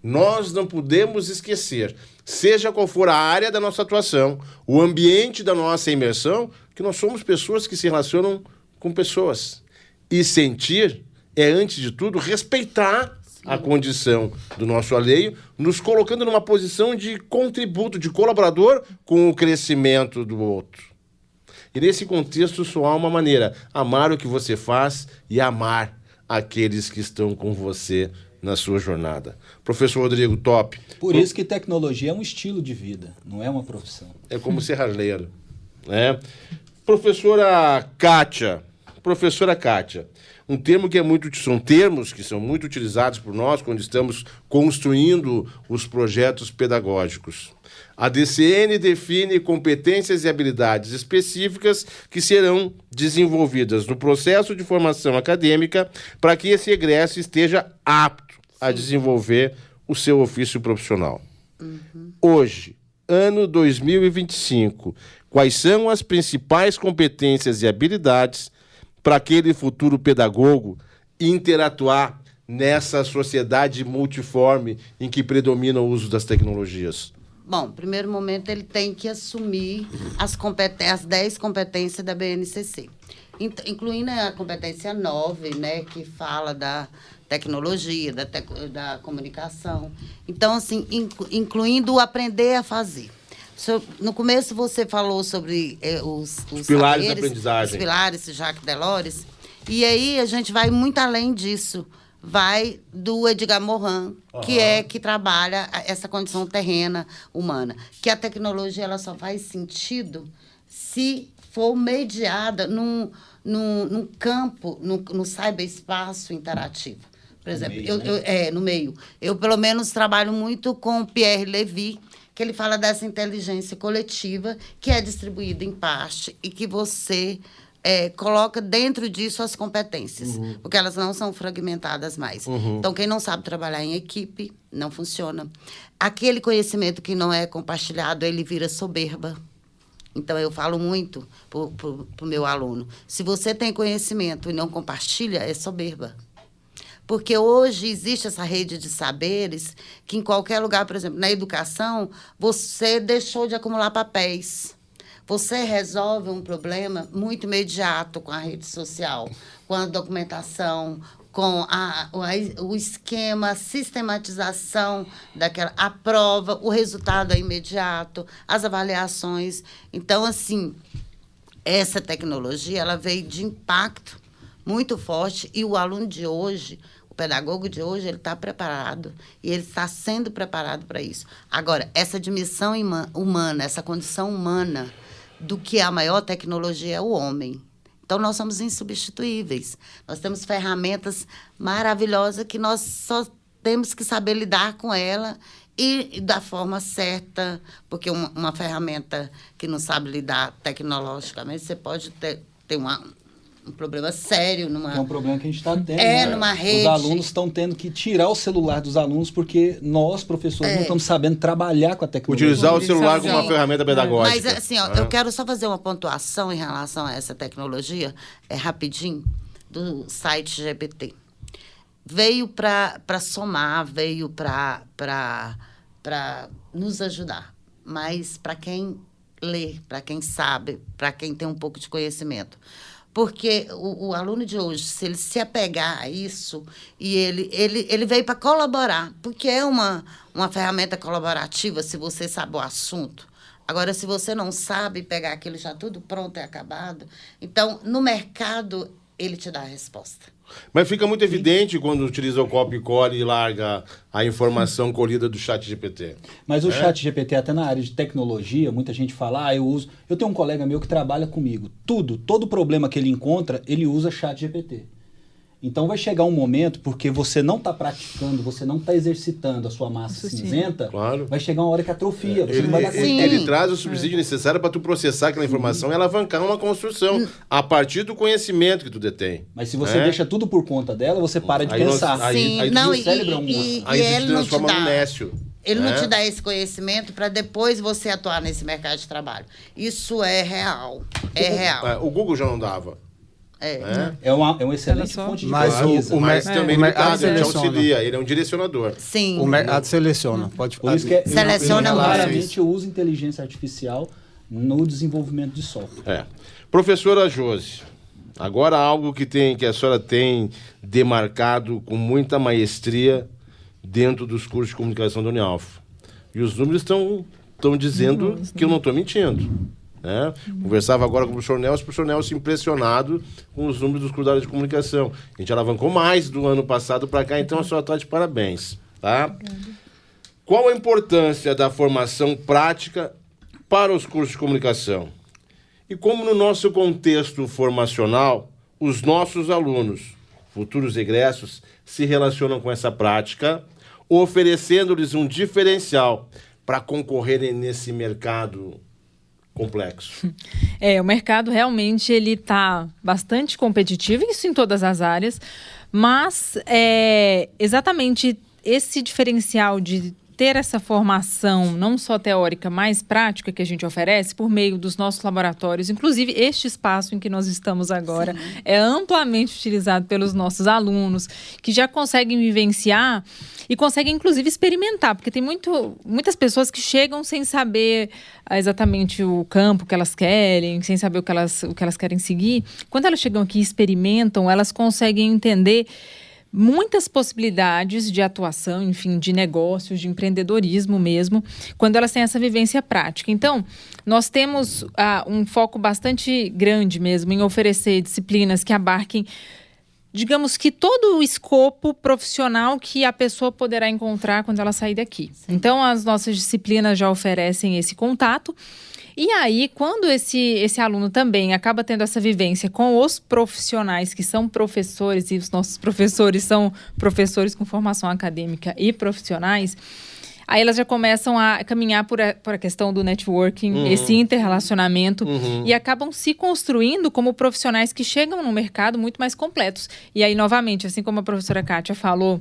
Nós não podemos esquecer, seja qual for a área da nossa atuação, o ambiente da nossa imersão, que nós somos pessoas que se relacionam com pessoas. E sentir é, antes de tudo, respeitar a condição do nosso alheio, nos colocando numa posição de contributo, de colaborador com o crescimento do outro. E nesse contexto só há uma maneira: amar o que você faz e amar aqueles que estão com você na sua jornada. Professor Rodrigo, top. Por isso que tecnologia é um estilo de vida, não é uma profissão. É como ser raleiro, né? Professora Kátia, são termos que são muito utilizados por nós quando estamos construindo os projetos pedagógicos. A DCN define competências e habilidades específicas que serão desenvolvidas no processo de formação acadêmica para que esse egresso esteja apto a desenvolver o seu ofício profissional. Hoje, ano 2025, quais são as principais competências e habilidades para aquele futuro pedagogo interatuar nessa sociedade multiforme em que predomina o uso das tecnologias? Bom, primeiro momento ele tem que assumir as 10 competências da BNCC, incluindo a competência 9, né, que fala da tecnologia, da comunicação. Então, assim, incluindo o aprender a fazer. No começo você falou sobre os pilares saberes, da aprendizagem. Os pilares, Jacques Delors, e aí a gente vai muito além disso. Vai do Edgar Morin, que trabalha essa condição terrena humana. Que a tecnologia ela só faz sentido se for mediada num campo, no cyberespaço interativo. Por exemplo, no meio. Eu, pelo menos, trabalho muito com Pierre Levy, que ele fala dessa inteligência coletiva que é distribuída em parte e que você coloca dentro disso as competências, porque elas não são fragmentadas mais. Então, quem não sabe trabalhar em equipe, não funciona. Aquele conhecimento que não é compartilhado, ele vira soberba. Então, eu falo muito para o meu aluno. Se você tem conhecimento e não compartilha, é soberba. Porque hoje existe essa rede de saberes que em qualquer lugar, por exemplo, na educação, você deixou de acumular papéis. Você resolve um problema muito imediato com a rede social, com a documentação, com o esquema, a sistematização a prova, o resultado é imediato, as avaliações. Então, assim, essa tecnologia ela veio de impacto muito forte e o aluno de hoje, o pedagogo de hoje, ele está preparado e ele está sendo preparado para isso. Agora, essa dimensão humana, essa condição humana do que a maior tecnologia é o homem. Então, nós somos insubstituíveis. Nós temos ferramentas maravilhosas que nós só temos que saber lidar com ela e da forma certa, porque uma ferramenta que não sabe lidar tecnologicamente, você pode ter um problema sério É um problema que a gente está tendo. Numa rede. Os alunos estão tendo que tirar o celular dos alunos porque nós, professores, não estamos sabendo trabalhar com a tecnologia. Utilizar o celular como uma ferramenta pedagógica. Mas, assim, eu quero só fazer uma pontuação em relação a essa tecnologia, rapidinho, do site GPT. Veio para somar, veio para nos ajudar. Mas para quem lê, para quem sabe, para quem tem um pouco de conhecimento. Porque o aluno de hoje, se ele se apegar a isso, e ele veio para colaborar, porque é uma ferramenta colaborativa, se você sabe o assunto. Agora, se você não sabe pegar aquilo já tudo pronto e acabado, então, no mercado, ele te dá a resposta. Mas fica muito evidente quando utiliza o copy e larga a informação colhida do chat GPT. Mas o chat GPT, até na área de tecnologia, muita gente fala, eu uso... Eu tenho um colega meu que trabalha comigo. Todo problema que ele encontra, ele usa chat GPT. Então vai chegar um momento, porque você não está praticando, você não está exercitando a sua massa cinzenta, claro. Vai chegar uma hora que atrofia, você não vai dar conta. Ele traz o subsídio necessário para tu processar aquela informação e alavancar uma construção a partir do conhecimento que tu detém. Mas se você deixa tudo por conta dela, você para de pensar. Aí o cérebro é um... Aí tu te transforma num nécio. Ele né? não te dá esse conhecimento para depois você atuar nesse mercado de trabalho. Isso é real. É real. O Google já não dava. É. É uma excelente Ela só- fonte de Mas pesquisa. Mas também o mercado ele te seleciona. auxilia, ele é um direcionador. Sim. O mercado seleciona. Pode Por isso que Seleciona muito. claramente eu uso inteligência artificial no desenvolvimento de software. Professora Josi, agora algo que a senhora tem demarcado com muita maestria dentro dos cursos de comunicação da Unialfa. E os números estão dizendo que eu não estou mentindo. Né? Conversava agora com o professor Nelson impressionado com os números dos cursos da área de comunicação. A gente alavancou mais do ano passado para cá, então a senhora está de parabéns. Tá? Qual a importância da formação prática para os cursos de comunicação? E como no nosso contexto formacional, os nossos alunos, futuros egressos, se relacionam com essa prática, oferecendo-lhes um diferencial para concorrerem nesse mercado complexo. O mercado realmente ele está bastante competitivo, isso em todas as áreas, mas exatamente esse diferencial de ter essa formação, não só teórica, mas prática que a gente oferece por meio dos nossos laboratórios. Inclusive, este espaço em que nós estamos agora é amplamente utilizado pelos nossos alunos, que já conseguem vivenciar e conseguem, inclusive, experimentar, porque tem muitas pessoas que chegam sem saber exatamente o campo que elas querem, sem saber o que elas querem seguir. Quando elas chegam aqui e experimentam, elas conseguem entender muitas possibilidades de atuação, enfim, de negócios, de empreendedorismo mesmo, quando elas têm essa vivência prática. Então, nós temos um foco bastante grande mesmo em oferecer disciplinas que abarquem, digamos que todo o escopo profissional que a pessoa poderá encontrar quando ela sair daqui. Então, as nossas disciplinas já oferecem esse contato. E aí, quando esse aluno também acaba tendo essa vivência com os profissionais que são professores, e os nossos professores são professores com formação acadêmica e profissionais, aí elas já começam a caminhar por a questão do networking, esse interrelacionamento, e acabam se construindo como profissionais que chegam no mercado muito mais completos. E aí, novamente, assim como a professora Kátia falou,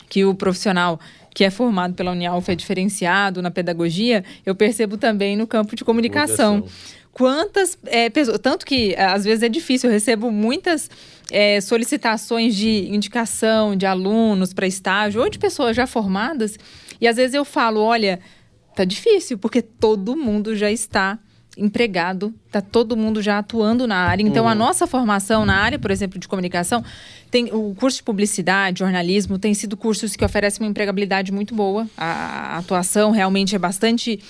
que o profissional que é formado pela Unialfa é diferenciado na pedagogia, eu percebo também no campo de comunicação. Quantas pessoas... Tanto que, às vezes, é difícil. Eu recebo muitas solicitações de indicação de alunos para estágio ou de pessoas já formadas. E, às vezes, eu falo, olha, tá difícil, porque todo mundo já está empregado, está todo mundo já atuando na área. Então, a nossa formação na área, por exemplo, de comunicação, tem o curso de publicidade, jornalismo, tem sido cursos que oferecem uma empregabilidade muito boa. A atuação realmente é bastante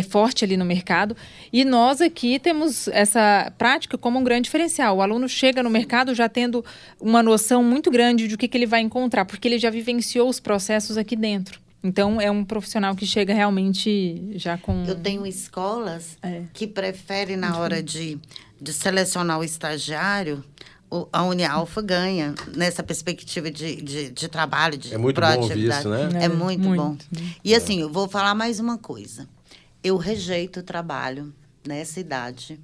forte ali no mercado. E nós aqui temos essa prática como um grande diferencial. O aluno chega no mercado já tendo uma noção muito grande do que ele vai encontrar, porque ele já vivenciou os processos aqui dentro. Então, é um profissional que chega realmente já com... Eu tenho escolas que preferem, na hora de selecionar o estagiário, a Unialfa ganha nessa perspectiva de trabalho, de muito proatividade. bom ouvir isso, né? É muito bom. E assim, eu vou falar mais uma coisa. Eu rejeito o trabalho nessa idade.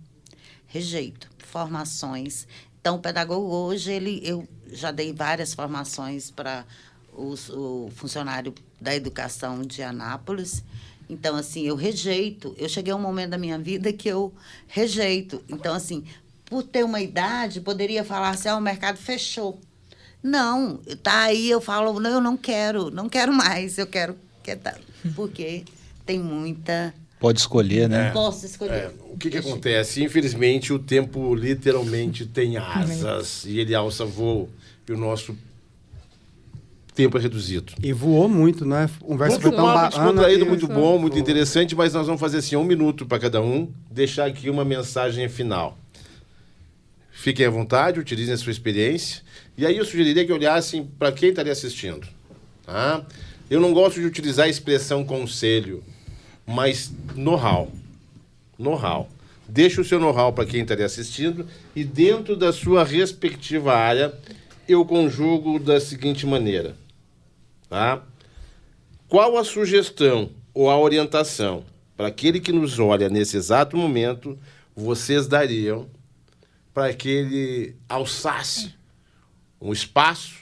Rejeito formações. Então, o pedagogo hoje, eu já dei várias formações para o funcionário da educação de Anápolis. Então, assim, eu rejeito. Eu cheguei a um momento da minha vida que eu rejeito. Então, assim, por ter uma idade, poderia falar assim, o mercado fechou. Não, tá aí, eu falo, não, eu não quero mais, eu quero... Porque tem muita... Pode escolher, né? Posso escolher. O que acontece? Infelizmente, o tempo literalmente tem asas e ele alça voo. E o nosso tempo é reduzido. E voou muito, né? Conversa foi tão bacana. Descontraído, muito bom, muito interessante, mas nós vamos fazer assim, 1 minuto para cada um, deixar aqui uma mensagem final. Fiquem à vontade, utilizem a sua experiência. E aí eu sugeriria que olhassem para quem estaria assistindo. Tá? Eu não gosto de utilizar a expressão conselho, mas know-how. Know-how. Deixa o seu know-how para quem estaria assistindo e dentro da sua respectiva área, eu conjugo da seguinte maneira. Tá? Qual a sugestão ou a orientação para aquele que nos olha nesse exato momento vocês dariam para que ele alçasse um espaço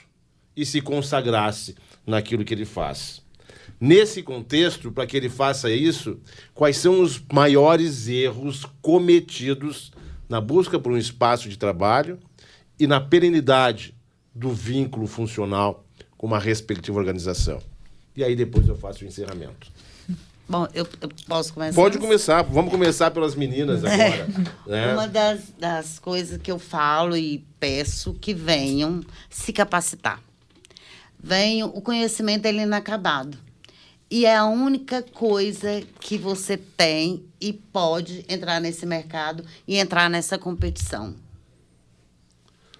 e se consagrasse naquilo que ele faz? Nesse contexto, para que ele faça isso, quais são os maiores erros cometidos na busca por um espaço de trabalho e na perenidade do vínculo funcional com uma respectiva organização? E aí depois eu faço o encerramento. Bom, eu posso começar? Pode começar. Vamos começar pelas meninas agora. Né? Uma das coisas que eu falo e peço que venham se capacitar. O conhecimento ele é inacabado. E é a única coisa que você tem e pode entrar nesse mercado e entrar nessa competição.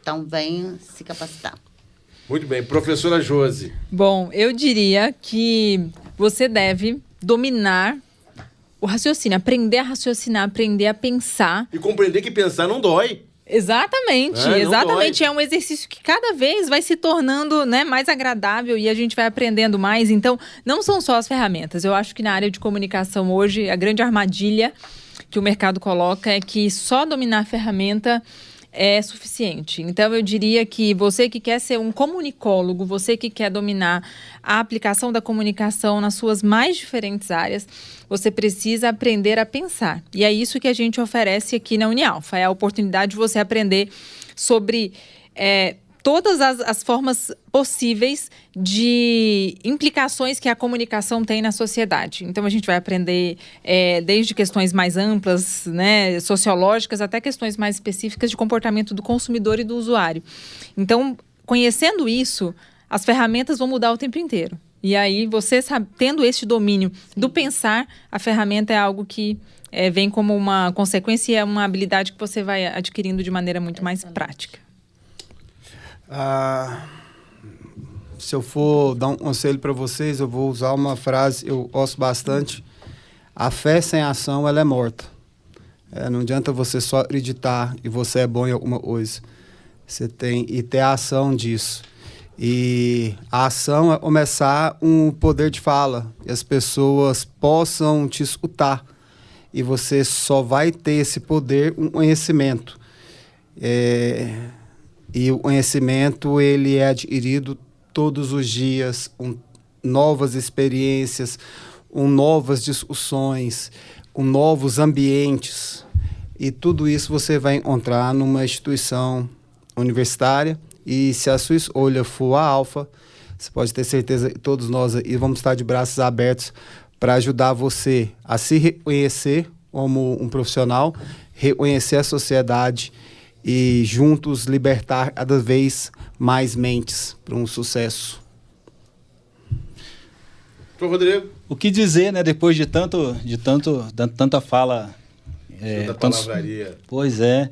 Então, venha se capacitar. Muito bem. Professora Josi. Bom, eu diria que você deve dominar o raciocínio, aprender a raciocinar, aprender a pensar. E compreender que pensar não dói. Exatamente, exatamente. Dói. É um exercício que cada vez vai se tornando, né, mais agradável e a gente vai aprendendo mais. Então, não são só as ferramentas. Eu acho que na área de comunicação hoje, a grande armadilha que o mercado coloca é que só dominar a ferramenta é suficiente. Então, eu diria que você que quer ser um comunicólogo, você que quer dominar a aplicação da comunicação nas suas mais diferentes áreas, você precisa aprender a pensar. E é isso que a gente oferece aqui na Unialfa. É a oportunidade de você aprender sobre todas as formas possíveis de implicações que a comunicação tem na sociedade. Então, a gente vai aprender desde questões mais amplas, né, sociológicas, até questões mais específicas de comportamento do consumidor e do usuário. Então, conhecendo isso, as ferramentas vão mudar o tempo inteiro. E aí, você tendo esse domínio do pensar, a ferramenta é algo que vem como uma consequência e é uma habilidade que você vai adquirindo de maneira muito mais prática. Se eu for dar um conselho para vocês, eu vou usar uma frase, eu gosto bastante. A fé sem ação, ela é morta. Não adianta você só acreditar e você é bom em alguma coisa. Você tem que ter a ação disso. E a ação é começar um poder de fala. E as pessoas possam te escutar. E você só vai ter esse poder, um conhecimento. E o conhecimento, ele é adquirido todos os dias, com novas experiências, com novas discussões, com novos ambientes. E tudo isso você vai encontrar numa instituição universitária. E se a sua escolha for a Alfa, você pode ter certeza que todos nós aí vamos estar de braços abertos para ajudar você a se reconhecer como um profissional, reconhecer a sociedade e juntos libertar cada vez mais mentes para um sucesso. Rodrigo. O que dizer, né, depois de tanta fala... Tanta palavraria. Pois é.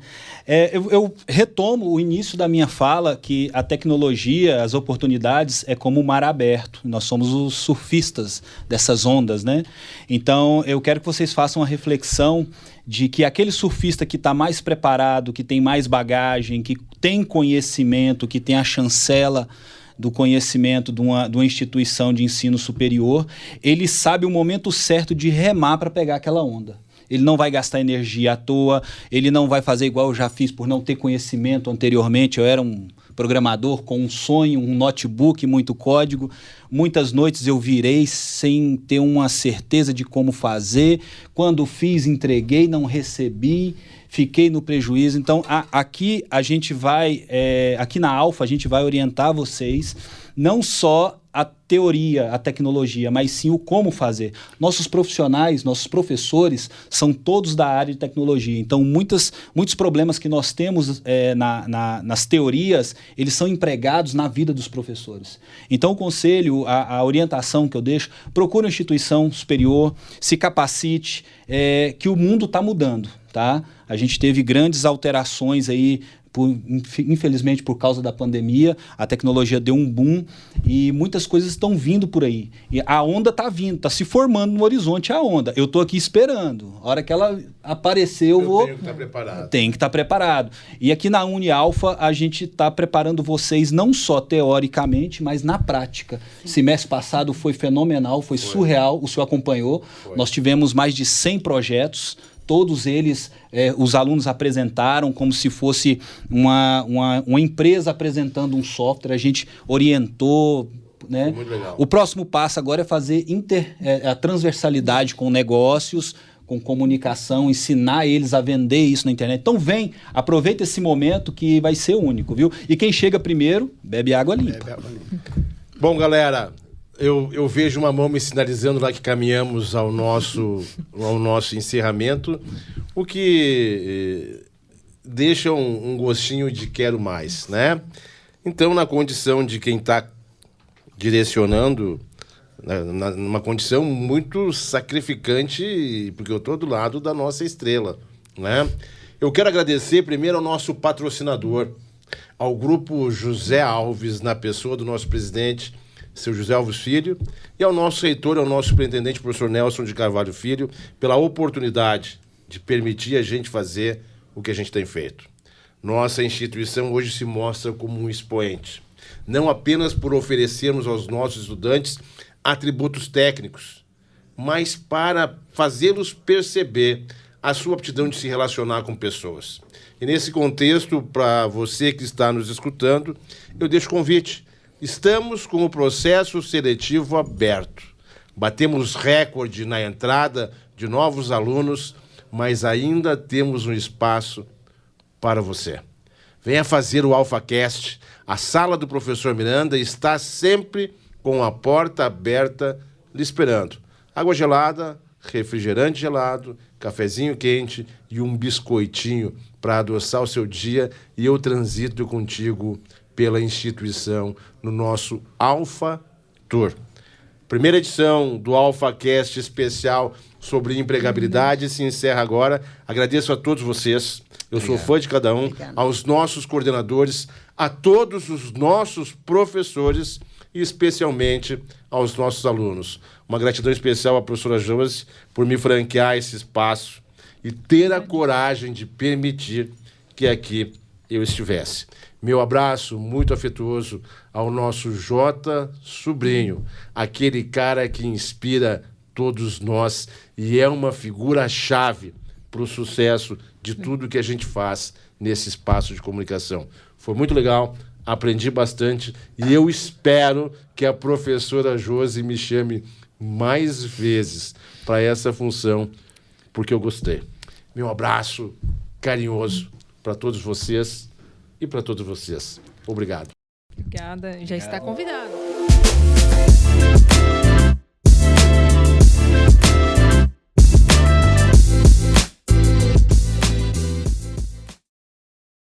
Eu retomo o início da minha fala, que a tecnologia, as oportunidades, é como o mar aberto. Nós somos os surfistas dessas ondas, né? Então, eu quero que vocês façam uma reflexão de que aquele surfista que está mais preparado, que tem mais bagagem, que tem conhecimento, que tem a chancela do conhecimento de uma instituição de ensino superior, ele sabe o momento certo de remar para pegar aquela onda. Ele não vai gastar energia à toa, ele não vai fazer igual eu já fiz por não ter conhecimento anteriormente. Eu era um programador com um sonho, um notebook, muito código. Muitas noites eu virei sem ter uma certeza de como fazer. Quando fiz, entreguei, não recebi, fiquei no prejuízo. Então, aqui a gente vai, aqui na Alfa, a gente vai orientar vocês, não só a teoria, a tecnologia, mas sim o como fazer. Nossos profissionais, nossos professores são todos da área de tecnologia. Então, muitos problemas que nós temos nas teorias, eles são empregados na vida dos professores. Então, o conselho, a orientação que eu deixo, procure uma instituição superior, se capacite, que o mundo está mudando, tá? A gente teve grandes alterações aí, infelizmente por causa da pandemia, a tecnologia deu um boom e muitas coisas estão vindo por aí. E a onda está vindo, está se formando no horizonte a onda. Eu estou aqui esperando. A hora que ela aparecer, eu vou... tenho que estar preparado. Tem que estar preparado. E aqui na Unialfa, a gente está preparando vocês não só teoricamente, mas na prática. Semestre passado foi fenomenal, foi surreal, o senhor acompanhou. Nós tivemos mais de 100 projetos. Todos eles, os alunos apresentaram como se fosse uma empresa apresentando um software. A gente orientou, né? Muito legal. O próximo passo agora é fazer a transversalidade com negócios, com comunicação, ensinar eles a vender isso na internet. Então aproveita esse momento que vai ser único, viu? E quem chega primeiro, bebe água limpa. Bom, galera, eu vejo uma mão me sinalizando lá que caminhamos ao nosso encerramento, o que deixa um gostinho de quero mais, né? Então, na condição de quem está direcionando, numa condição muito sacrificante, porque eu estou do lado da nossa estrela, né? Eu quero agradecer primeiro ao nosso patrocinador, ao Grupo José Alves, na pessoa do nosso presidente, seu José Alves Filho, e ao nosso reitor, ao nosso superintendente, professor Nelson de Carvalho Filho, pela oportunidade de permitir a gente fazer o que a gente tem feito. Nossa instituição hoje se mostra como um expoente, não apenas por oferecermos aos nossos estudantes atributos técnicos, mas para fazê-los perceber a sua aptidão de se relacionar com pessoas. E nesse contexto, para você que está nos escutando, eu deixo o convite. Estamos com o processo seletivo aberto. Batemos recorde na entrada de novos alunos, mas ainda temos um espaço para você. Venha fazer o AlphaCast. A sala do professor Miranda está sempre com a porta aberta lhe esperando. Água gelada, refrigerante gelado, cafezinho quente e um biscoitinho para adoçar o seu dia, e eu transito contigo pela instituição no nosso Alpha Tour. Primeira edição do AlphaCast especial sobre empregabilidade se encerra agora. Agradeço a todos vocês. Eu sou fã de cada um. Aos nossos coordenadores, a todos os nossos professores e especialmente aos nossos alunos. Uma gratidão especial à professora Josi por me franquear esse espaço e ter a coragem de permitir que aqui eu estivesse. Meu abraço muito afetuoso ao nosso Jota Sobrinho, aquele cara que inspira todos nós e é uma figura-chave para o sucesso de tudo que a gente faz nesse espaço de comunicação. Foi muito legal, aprendi bastante e eu espero que a professora Josi me chame mais vezes para essa função, porque eu gostei. Meu abraço carinhoso para todos vocês e para todos vocês. Obrigado. Obrigada. Já está convidado.